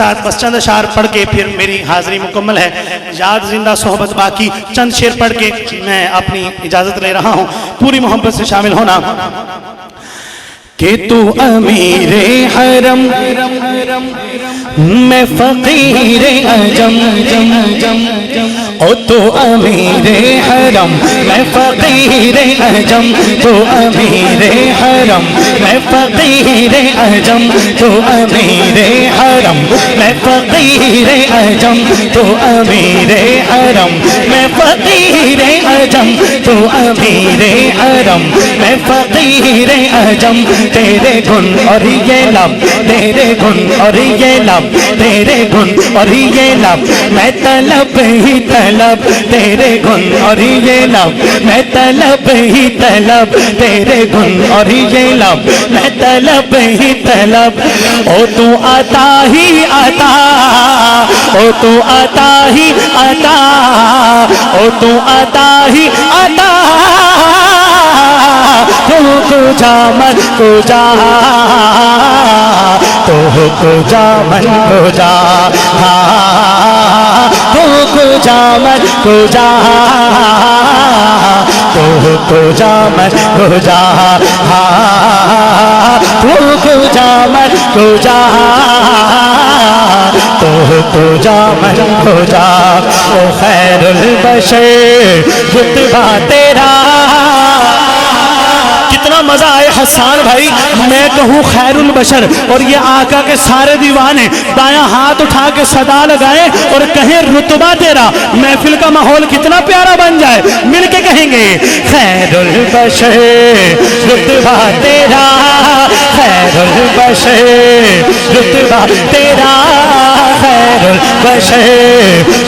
बस चंद अशार पढ़ के फिर मेरी हाजिरी मुकम्मल है। याद जिंदा सोहबत बाकी, चंद शेर पढ़ के मैं अपनी इजाजत ले रहा हूँ। पूरी मोहब्बत से शामिल होना। कि तू अमीरे हरम मैं फकीरे अजम, ओ तू अमीरे हरम मैं फकीरे अजम, तू अमीरे हरम मैं फकीरे अजम, तू अमीरे हरम मैं फकीरे अजम, तू अमीरे हरम मैं फकीरे अजम, तू अमीरे हरम मैं फकीरे अजम। तेरे गुण और ये लब, तेरे गुण और ये लब, तेरे गुण और ये लब मैं तलब ही तलब, तेरे गुण और ये लब मैं तलब ही तलब, तेरे गुण और ये लब मैं तलब ही तलब। ओ तू आता ही आता, ओ तू आता ही आता, ओ तू आता ही आता, तू कुजा मन कुजा, तू कुजा मन कुजा, तू कुजा मन कुजा, तू कुजा मन कुजा, तू कुजा मन कुजा, तू कुजा मन कुजा। ओ खैरुल बशर रुतबा तेरा। कितना मजा आए हसन भाई, मैं कहूँ खैरुल बशर और ये आका के सारे दीवाने दायां हाथ उठा के सदा लगाए और कहें रुतबा तेरा। महफिल का माहौल कितना प्यारा बन जाए, मिलके कहेंगे खैरुल बशर रुतबा तेरा, खैरुल बशर रुतबा तेरा, खैरुल बशर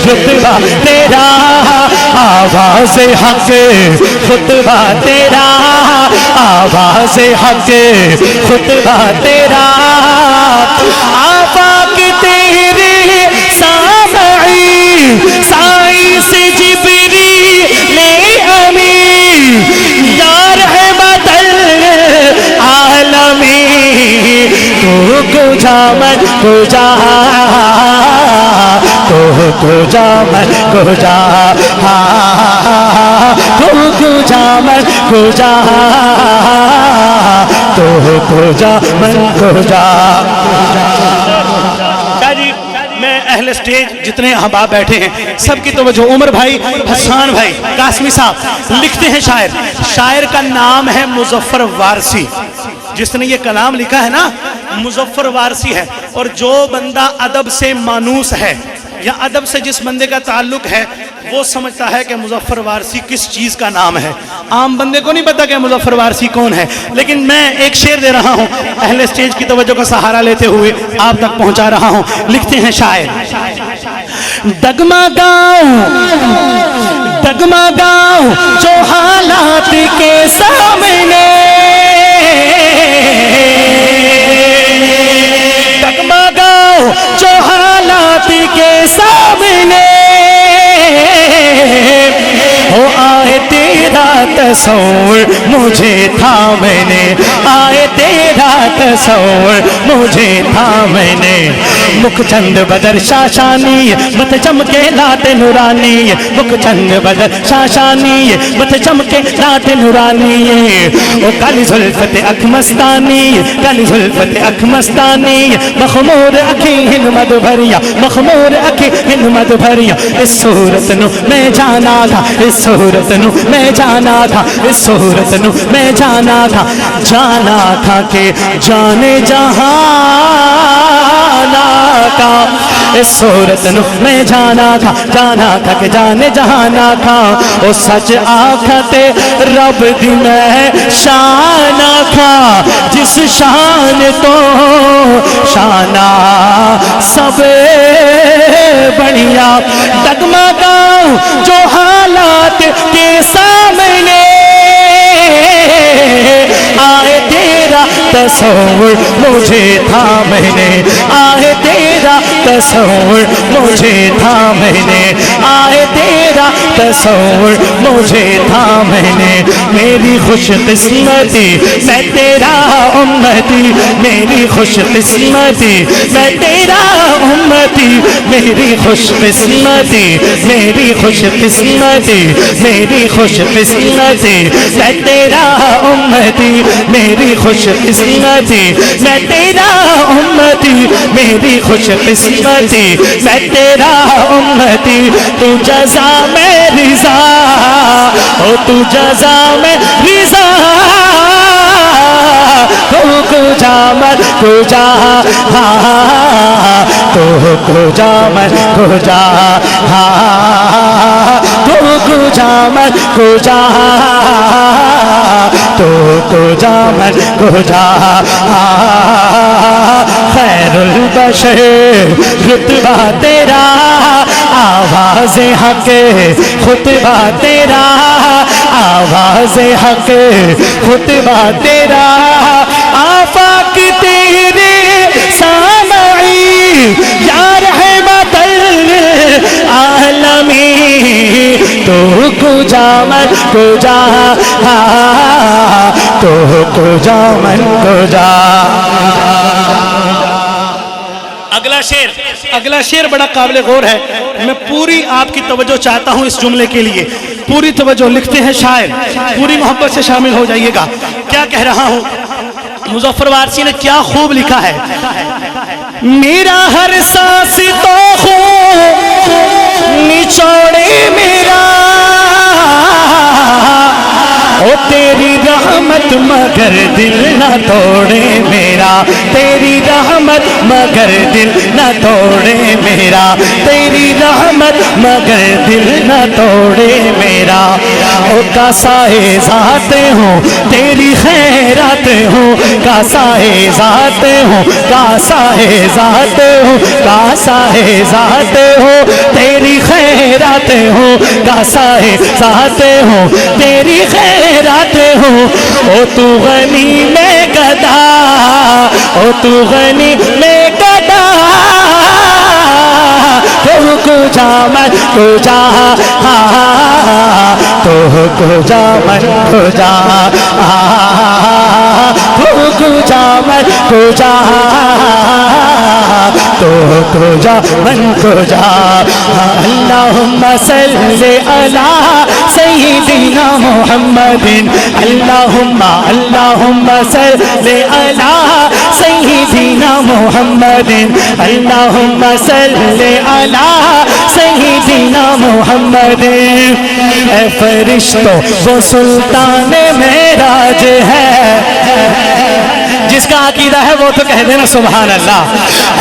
रुतबा तेरा, आवाज़ हक खुतबा तेरा, आवाज़ हक खुतबा तेरा, आफाक तेरे सामई साई से जिबरी ले अमी, यार है बदल आलमी, तू कुजा मन कुजा, तू कुजा मन कुजा, तू कुजा मन कुजा, तू कुजा मन कुजा। मैं अहले स्टेज जितने अहबाब बैठे हैं सबकी तवज्जो। उमर भाई, हसन भाई, कासमी साहब लिखते हैं शायर, शायर का नाम है मुजफ्फर वारसी। जिसने ये कलाम लिखा है ना मुजफ्फर वारसी है। और जो बंदा अदब से मानूस है या अदब से जिस बंदे का ताल्लुक है वो समझता है कि मुजफ्फर वारसी किस चीज़ का नाम है। आम बंदे को नहीं पता कि मुजफ्फर वारसी कौन है। लेकिन मैं एक शेर दे रहा हूँ, अहले स्टेज की तवज्जो का सहारा लेते हुए आप तक पहुँचा रहा हूँ। लिखते हैं शायर, डगमगाओ डगमगाओ जो हालात के सामने, डगमगाओ जो हालात के सामने, हो आए तेरा तस्वुर मुझे थामने, आए तेरा तस्वुर मुझे थामने। मुखचंद बदर शाशानी मत चमके लाट नूरानी, मुखचंद बदर शाशानी मत चमके लाट नूरानी। ओ काली जुल्फत अख मस्तानी, काली जुल्फत अख मस्तानी, मखमूर अखी हिन मद भरिया, मखमूर अखी हिन मद भरिया। इस सूरत नु मैं जाना था, इस सूरत नु मैं जाना था, इस सूरत नु मैं जाना था, जाना था के जाने जहाना का। इस सूरत नु मैं जाना था के जाने जहाना था। ओ सच आखते रब दी मैं शाना था, जिस शान तो शाना सब बढ़िया। डगमगाओ जो हालात के सामने, आए तेरा तस्वुर मुझे थामने, आए तेरा तस्वुर मुझे थामने, आए तेरा तस्वुर मुझे थामने। मेरी खुशकिस्मती मैं तेरा उम्मती, मेरी खुशकिस्मती मैं तेरा उम्मती, मेरी खुशकिस्मती, मेरी खुशकिस्मती, मेरी खुशकिस्मती मैं तेरा उम्मती, मेरी खुशकिस्मती मैं तेरा उम्मती, मेरी खुशकिस्मती मैं तेरा उम्मती। तू जज़ा में रिज़ा, ओ तू जज़ा में रिज़ा, तू कुजा मत कुजा, तू कुजा मत कुजा, तू कुजा मत कुजा, तू कुजा मत कुजा। खैरुल बशर रुतबा तेरा, आवाज़ हक खुतबा तेरा, आवाज़ हक खुतबा तेरा। आफाक तेरे सामई या रहमतल आलमीन, तो कुजा मन कुजा, तो कुजा मन कुजा। अगला शेर बड़ा काबिल गौर है। मैं पूरी आपकी तवज्जो चाहता हूं इस जुमले के लिए, पूरी तवज्जो। लिखते हैं शायर, पूरी मोहब्बत से शामिल हो जाइएगा। क्या कह रहा हूं, मुज़फ़्फ़र वारसी ने क्या खूब लिखा है। मेरा हर सांस तो खून निचोड़े मेरा, ओ तेरी रहमत मगर दिल न तोड़े मेरा, तेरी रहमत मगर दिल न तोड़े मेरा, तेरी रहमत मगर दिल न तोड़े मेरा। ओ कासाए ज़ात हूँ तेरी खैरात हूँ, कासाए ज़ात हूँ, कासाए ज़ात हूँ, कासाए ज़ात हूँ तेरी खैरात हूँ, कासाए ज़ात हूँ तेरी खैरात हूँ। ओ तू गनी में गदा, ओ तू गनी में गदा, तो कुजा मत कुजा, तो कुजा मत कुजा, तो कुजा मत कुजा, तो कुजा मन कुजा। अल्लाहुम्मा सल्ली अला सय्यिदिना मुहम्मदिन, अल्लाहुम्मा अल्लाहुम्मा सल्ली अला सय्यिदिना मुहम्मदिन, अल्लाहुम्मा सल्ली अला सय्यिदिना मुहम्मदिन। ऐ फरिश्तों वो सुल्तान मेराज है, जिसका अकीदा है वो तो कह देना सुभान अल्लाह।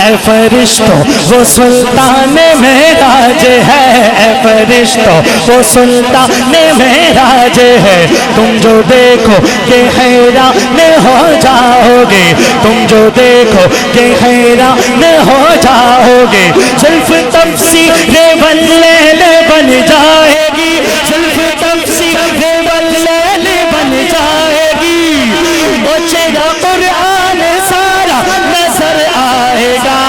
ऐ फरिश्तों वो सुल्तान मेराज है, ऐ फरिश्तों वो सुल्तान मेराज है। तुम जो देखो के हैरान हो जाओगे, तुम जो देखो के हैरान हो जाओगे। जुल्फ तफसीर वल्लैल बन जाएगी, जुल्फ तफसीर वल्लैल बन जाएगी। वो चेहरा कुरान सारा नजर आएगा,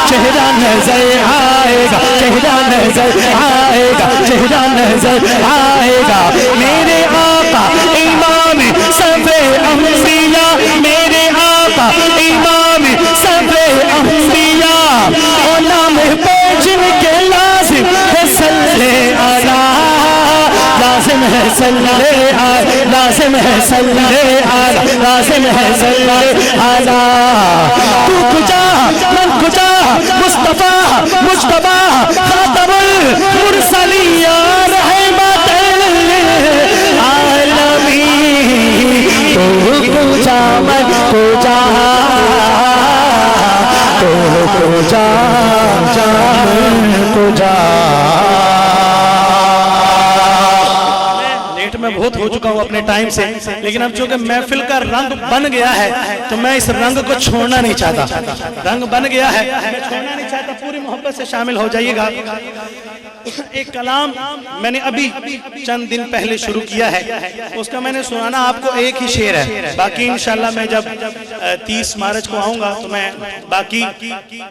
चेहरा नजर आएगा, चेहरा नजर आएगा, चेहरा नजर आएगा। मेरे आका इमाम सबे अंबिया, मेरे आका इमाम सबे अंबिया, और नाम पे जिनके लाजिम है सल्ले अला, लाजिम है सल्ले अला, लाजिम है सल्ले अला, लाजिम है सल्ले अला। तू कुजा मन कुजा, मुस्तफा मुज्तबा खातमुल मुरसलीन या रहमतल आलमीन। तू कुजा मन कुजा, तू कुजा मन कुजा। मैं बहुत हो चुका हूँ अपने टाइम से, लेकिन अब चूंकि महफिल का रंग बन गया है तो मैं इस रंग को छोड़ना नहीं चाहता। रंग बन गया है, मैं छोड़ना नहीं चाहता। पूरी मोहब्बत से शामिल हो जाइएगा। एक कलाम मैंने अभी चंद दिन पहले शुरू किया है, उसका मैंने सुनाना आपको एक ही शेर है। बाकी इंशाल्लाह मैं जब 30 मार्च को आऊंगा तो मैं बाकी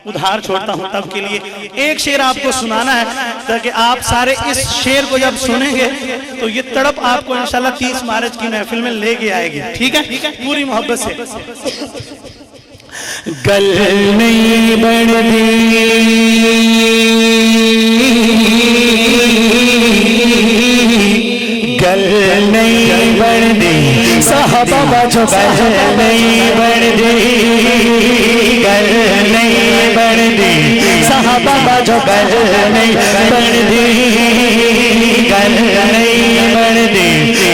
उधार छोड़ता हूं। तब के लिए एक शेर आपको सुनाना है, ताकि आप सारे इस शेर को जब सुनेंगे तो ये तड़प आपको इंशाल्लाह 30 मार्च की महफिल में लेके आएगी। ठीक है, पूरी मोहब्बत से। गल नहीं बढ़ती गल नहीं बढ़ती साहबा बाजो गल नहीं बढ़ती गल नहीं बढ़ती साहबा बाजो गल नहीं बढ़ती गल नहीं बढ़ती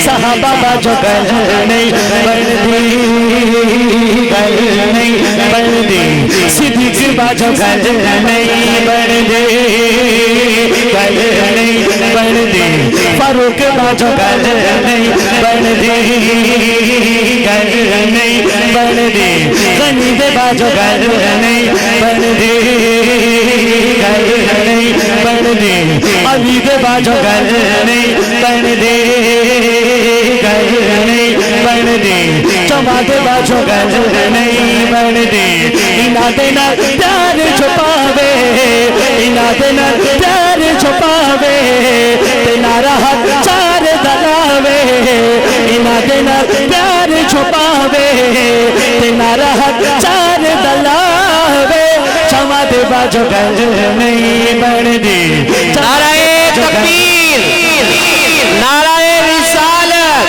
साहबा बाजो गल नहीं बढ़ती गल नहीं बढ़ती सिद्दीक बाजो गल नहीं बढ़ती गल नहीं बढ़ती फारूक बाजो गल नहीं बढ़ती गल नहीं बढ़ती गनी दे बाजो गल नहीं बढ़ती गल नहीं बढ़ती अली दे बाजो गल नहीं बढ़ती गल नहीं बढ़ती चमा दे बाजो गल नहीं बढ़ती इना दे ना प्यार छुपावे इना दे ना प्यार छुपावे तेना राहत चार दलावे इना दे ना प्यार छुपावे तेना राहत चार दलावे चमा दे बाजो गल नहीं बढ़ती नाराए तकबीर नाराए रिसालत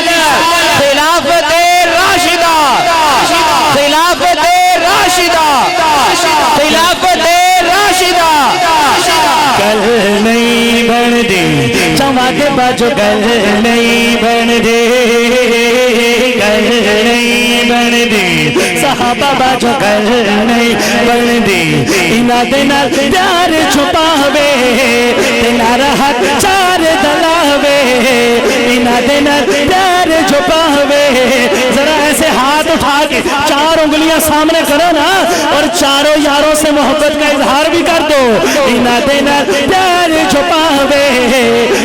खिलाफत राशिदा खिलाफत राशिदा खिलाफत राशिदा गल नहीं बढ़ती चमा दे बाजो गल नहीं बढ़ती गल नहीं बढ़ती साहबा बाजो गल नहीं बढ़ती इना दे नाल प्यार छुपावे तेना राहत चार दलावे इना दे नाल प्यार छुपावे। जरा ऐसे हाथ उठा के चार उंगलियां सामने करो ना और चारों यारों से मोहब्बत का इजहार भी कर दो। इना दे नाल प्यार छुपावे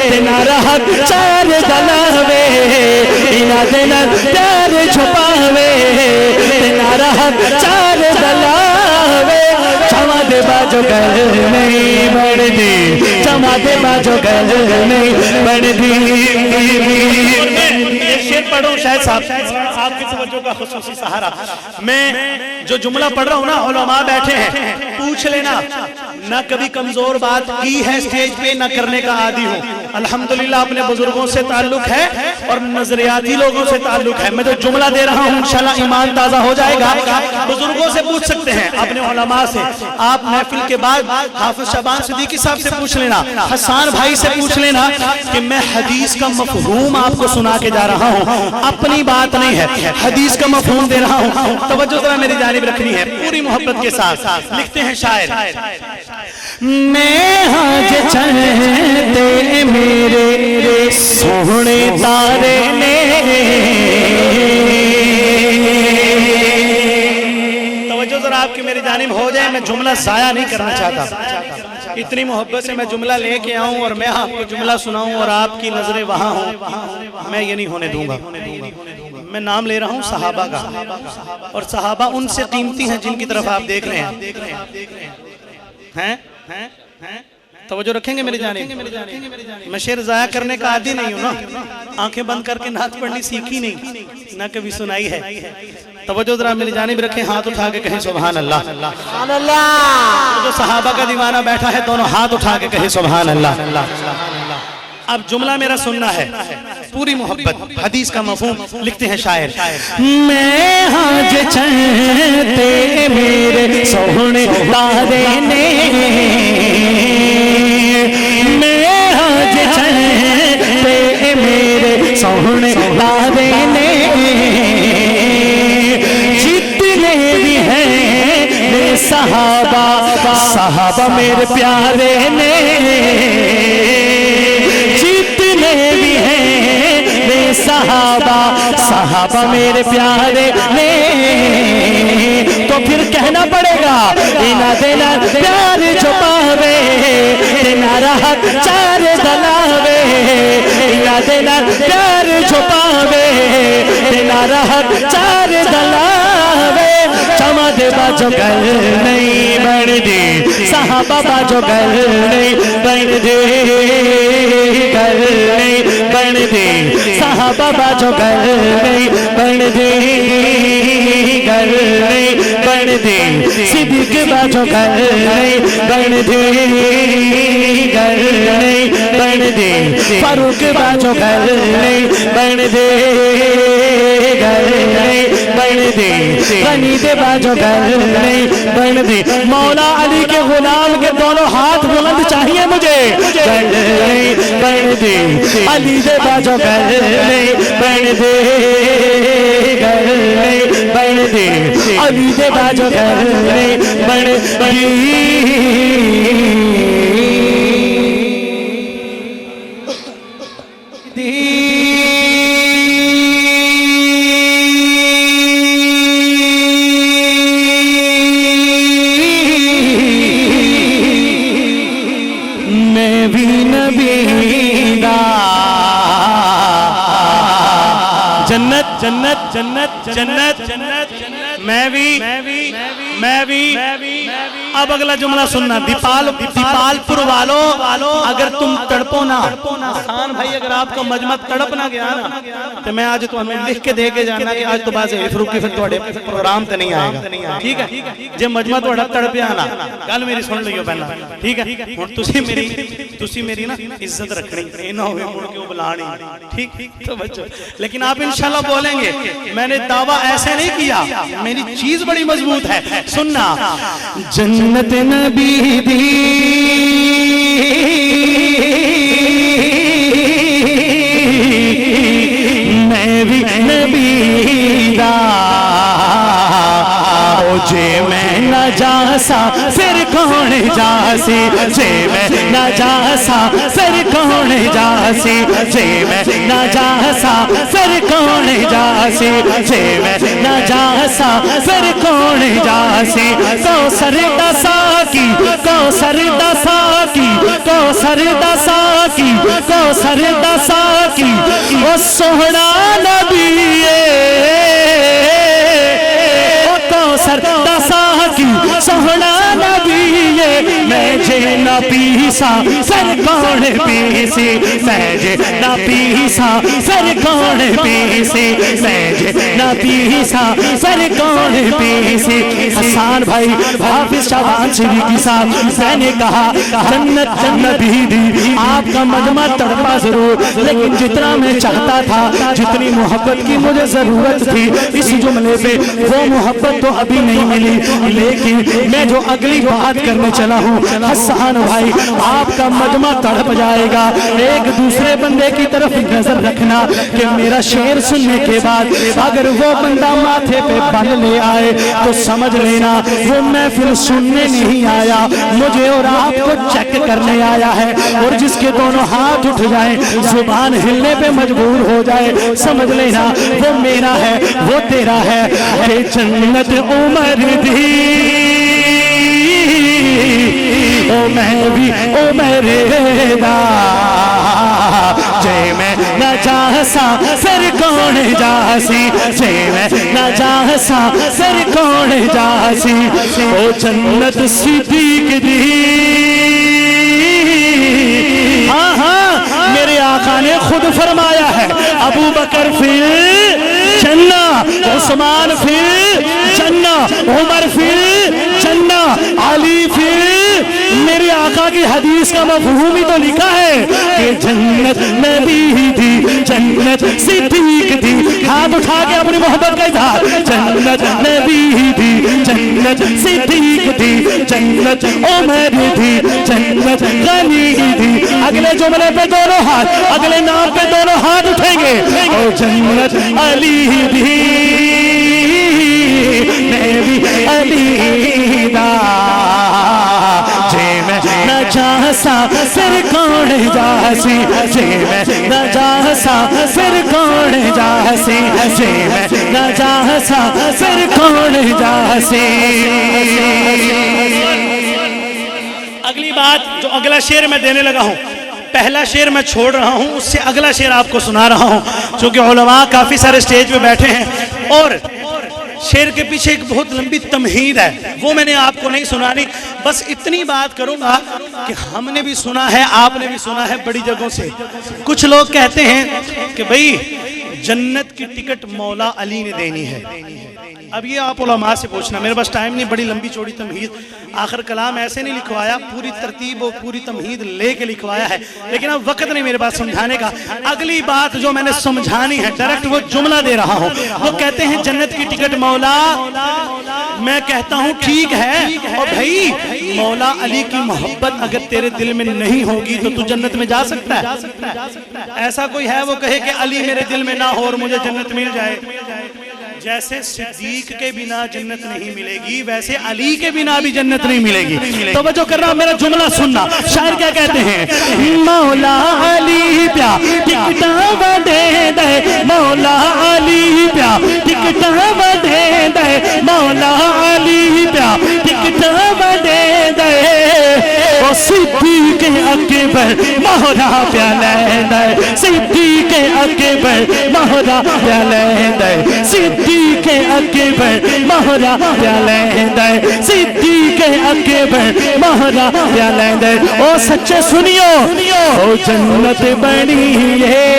तेना राहत चार दलावे इना दे नाल प्यार छुपावे तेना राहत चार दलावे चमा दे बाजो गल नहीं बढ़ती चमा दे बाजो गल नहीं बढ़ती। शेर पढ़ रहा हूँ शायद साहब आपकी तवज्जो का खुसूसी सहारा। मैं जो जुमला पढ़ रहा हूँ ना, उलमा बैठे हैं, पूछ लेना ना कभी कमजोर बात की है स्टेज पे ना करने का आदी हूँ। अल्हम्दुलिल्लाह अपने बुजुर्गों से ताल्लुक है और नजरियाती लोगों से ताल्लुक है। मैं जो जुमला दे रहा हूँ इंशाल्लाह ईमान ताजा हो जाएगा। बुजुर्गों से पूछ सकते हैं, अपने उलमा से। आप महफिल के बाद हाफिज शाबान सिद्दीकी साहब से पूछ लेना, हसन भाई से पूछ लेना कि मैं हदीस का मफहूम आपको सुना के जा रहा हूँ, अपनी बात नहीं है, हदीस का मफहूम दे रहा हूँ। तवज्जो जरा मेरी जानिब रखनी है पूरी मोहब्बत के साथ। लिखते हैं शायर, मैं हाज चलते मेरे सोहने तारे ने तवज्जो जरा आपकी मेरी जानिब हो जाए। मैं जुमला जाया नहीं करना चाहता, इतनी मोहब्बत से मैं जुमला लेके आऊं और मैं आपको जुमला सुनाऊं और आपकी नजरें वहां हो, मैं ये नहीं होने दूंगा। मैं नाम ले रहा हूं सहाबा का, और सहाबा उनसे कीमती हैं जिनकी तरफ आप देख रहे हैं। तवज्जो रखेंगे मेरी जानिब। मैं शेर जाया करने का आदी नहीं हूं ना, आंखें बंद करके नात पढ़नी सीखी नहीं, ना कभी सुनाई है। तवज्जो जरा मेरी जानिब रखें, हाथ उठा के कहें सुभान अल्लाह। जो सहाबा का दीवाना बैठा है दोनों हाथ उठा के कहें सुभान अल्लाह। अब जुमला मेरा सुनना है, पूरी मोहब्बत, हदीस का मफहूम। लिखते हैं शायर, मैं हाज चलते मेरे सोहने तारे ने मैं हाज चलते मेरे सोहने तारे ने जितने भी हैं मेरे सहाबा सहाबा मेरे प्यारे ने जितने भी हैं सहाबा सहाबा मेरे प्यारे ने, तो फिर कहना पड़ेगा इना देना प्यार छुपावे तेना राह चार दलावे, इना देना प्यार छुपावे तेना राह चार दलावे। चमद बाजो गल नहीं बन दे साहबा बाजो गल नहीं बन दे, गल नहीं बन दे साहबा बाजो गल नहीं बन दे, गल नहीं बन दे सिद्दीक बाजो गल नहीं बन दे, गल नहीं बन दे फारूक बाजो गल नहीं बन दे, गल नहीं बन दे गनी दे बाजो गल नहीं बन दे। मौला अली के गुलाम के दोनों हाथ बुलंद चाहिए मुझे, गल नहीं बन दे अली दे बाजो गल नहीं बन दे, गल नहीं बन दे अली दे बाजो गल नहीं बन दी। मैं भी नबी दा जन्नत जन्नत जन्नत जन्नत जन्नत मैं भी अब अगला जुमला सुनना। दीपालपुर वालों अगर तुम तड़पो ना, खान भाई अगर आपका मजमा तड़प ना गया ना तो मैं आज तुम्हें लिख के दे के जाना कि आज तो बाज फरूकी फिर थोड़े प्रोग्राम तो नहीं आएगा, ठीक है। जे मजमा थोड़ा तड़पिया ना गल मेरी सुन लियो पहला, ठीक है। हुण तुसी मेरी ना इज्जत रखनी, ये ना होवे मुड़ के बुलानी, ठीक तो बच्चों। लेकिन आप इंशाल्लाह बोलेंगे मैंने दावा ऐसे नहीं किया, मेरी चीज बड़ी मजबूत है। सुनना जन्नत नबी दी मैं भी नबी दा, जे मैं न जासा फिर कौन जासी, जे मैं न जासा फिर कौन जासी, जे मैं न जासा फिर कौन जासी, जे मैं न जासा फिर कौन जासी। कौसर दसा की कौसर दसा की कौसर दसा की कौसर दसा की ओ सोहना नबी कौसर दसा की सोहना नबी मैं जे न पीसा सर कौन पीसी, मैं जे न पीसा सर कौन पीसी, मैं जे न पीसा सर कौन पीसी। हसन भाई हाफिज शाबान सिद्दीकी साहब मैंने कहा जन्नत नबी दी आपका मजमा तड़पा जरूर, लेकिन जितना मैं चाहता था, जितनी मोहब्बत की मुझे जरूरत थी इस जुमले पे वो मोहब्बत तो अभी नहीं मिली। लेकिन मैं जो अगली बात करने चला हूँ हसन भाई आपका मजमा तड़प जाएगा। एक दूसरे बंदे की तरफ नजर रखना कि मेरा शेर सुनने के बाद अगर वो बंदा माथे पे बन ले आए तो समझ लेना वो महफिल सुनने नहीं आया, मुझे और आपको चेक करने आया है। और जिसके दोनों हाथ उठ जाए जुबान हिलने पे मजबूर हो जाए समझ लेना वो मेरा है वो तेरा है। जन्नत उमर दी ओ मैं भी ओ मेरे दा, जय मैं न जासा फिर कौन जासी, जय मैं न जासा फिर कौन जासी। ओ जन्नत सिद्दीक दी हाँ हाँ मेरे आका ने खुद फरमाया है अबू बकर फिर जन्ना, उस्मान फिर जन्ना, उमर फिर जन्ना, अली फिर। मेरे आका की हदीस का मफहूम ही तो लिखा है कि जन्नत नबी थी जन्नत सिद्दीक थी। हाथ उठा के अपनी मोहब्बत का इजहार, जन्नत नबी थी जन्नत सिद्दीक थी जन्नत उमर थी जन्नत गनी थी। अगले जुमले पे दोनों हाथ, अगले नाम पे दोनों हाथ उठेंगे और जन्नत अली थी मैं भी अली दा, जे मैं न चाहसा फिर कौन कौन जासी जे मैं न जासा फिर कौन जासी जे मैं न जासा फिर कौन जासी। अगली बात जो अगला शेर मैं देने लगा हूं, पहला शेर मैं छोड़ रहा हूं, उससे अगला शेर आपको सुना रहा हूं, क्योंकि उलमा काफी सारे स्टेज पे बैठे हैं और शेर के पीछे एक बहुत लंबी तमहीद है, वो मैंने आपको नहीं सुनानी। बस इतनी बात करूंगा कि हमने भी सुना है, आपने भी सुना है बड़ी जगहों से। कुछ लोग कहते हैं कि भाई जन्नत की टिकट मौला अली ने देनी है। अब ये आप उलमा से पूछना, मेरे पास टाइम नहीं, बड़ी लंबी चौड़ी तमहीद, आखिर कलाम ऐसे नहीं लिखवाया, पूरी तरतीब और पूरी तमहीद लेके लिखवाया है, लेकिन अब वक्त नहीं मेरे पास समझाने का। अगली बात जो मैंने समझानी है डायरेक्ट वो जुमला दे रहा हूँ। वो कहते हैं जन्नत की टिकट मौला, मैं कहता हूँ ठीक है, और भाई मौला अली की मोहब्बत अगर तेरे दिल में नहीं होगी तो तू जन्नत में जा सकता है? ऐसा कोई है वो कहे कि अली मेरे दिल में ना हो और मुझे जन्नत मिल जाए? जैसे सिद्दीक के बिना जन्नत नहीं मिलेगी, वैसे अली के बिना भी जन्नत नहीं मिलेगी। तो जो कर रहा मेरा जुमला सुनना, शायर क्या कहते हैं, मौला अली प्या टिकटा बढ़े दे, मौला अली प्या टिकटा बढ़े दे, मौला अली प्या टिकटा बढ़े दे, ओ सिद्दीक अकबर मोहरा प्या ले दे, सिद्दीक अकबर मोहरा प्या ले दे, सिद्दीक अकबर मोहरा प्या ले दे, सिद्दीक अकबर मोहरा प्या ले दे। ओ सच्चे सुनियो, ओ जन्नत बनी है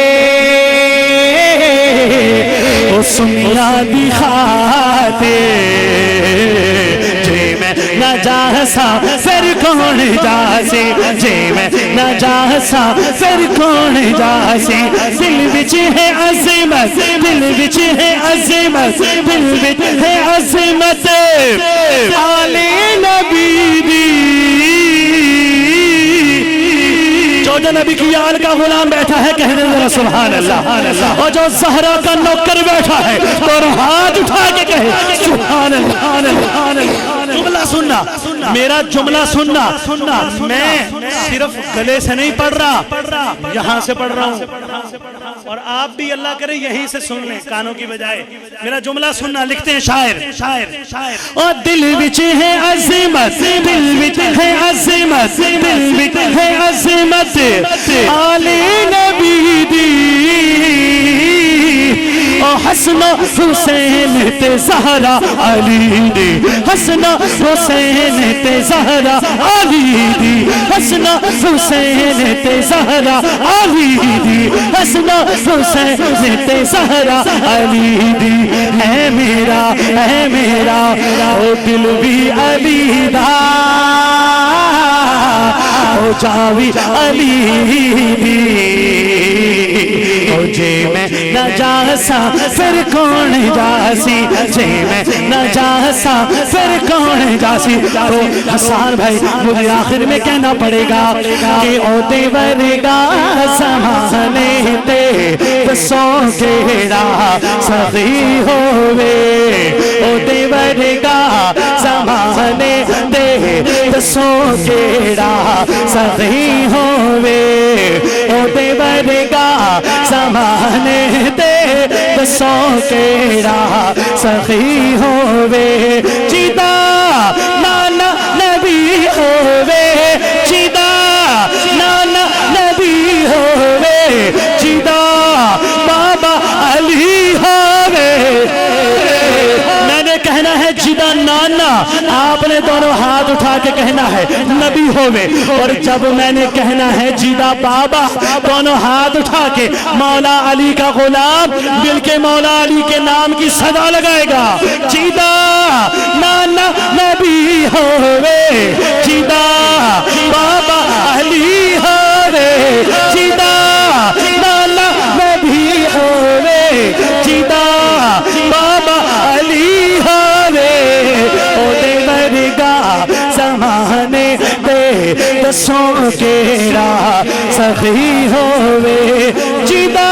ओ सुनिया दिखाते, जे मैं न जासा फिर कौन जासे, जे मैं न जासा फिर कौन जासे। दिल विच है अज़मत, दिल विच है अज़मत, दिल विच है अज़मत आले नबी दी। जो नबी की आल का गुलाम बैठा है कहने जरा सुभान अल्लाह, और जो ज़हरा का नौकर बैठा है तो हाथ उठा के कहे सुभान अल्लाह। जुमला सुनना, मेरा जुमला सुनना, मैं सिर्फ गले से नहीं पढ़ रहा, यहाँ से पढ़ रहा हूँ, और आप भी अल्लाह करे यहीं से सुन लें कानों की बजाय। मेरा जुमला सुनना, लिखते हैं शायर, और दिल विच है अज़मत, दिल विच है अज़मत, दिल विच है अज़मत आले नबी दी, ओ हसन हुसैन ते ज़हरा अली दी, हसन हुसैन ते ज़हरा अली दी, हसन हुसैन ते ज़हरा अली दी, हसन हुसैन ते ज़हरा अली दी। है मेरा ओ दिल भी अली दा, ओ जावी अली दी, ओ जे मैं न जासा फिर कौन जासी, जे मैं न जासा फिर कौन जासी। तो हसन भाई मुझे आखिर में कहना पड़ेगा कि ओ देवरेगा समाने ते दसों केड़ा सही होवे, ओ देवरेगा समाने ते दसों केड़ा सही होवे, ओ देवरेगा समाने ते दसों केड़ा सही होवे, जिदा नाना नबी होवे, जिदा नाना नबी होवे, जिदा बाबा अली होवे। मैंने कहना है जिदा नाना, आपने दोनों हाथ उठा के कहना है नबी होवे, और जब मैंने कहना है जिदा बाबा, दोनों हाथ उठा के मौला अली का गुलाम मिलके मौला अली के नाम की सदा लगाएगा, जिदा नाना नबी होवे, जिदा बाबा अली होवे, जिदा नाना नबी होवे, जिदा बाबा अली होवे, ओ देवरेगा ज़माने दे दसों केड़ा सही होवे, जिदा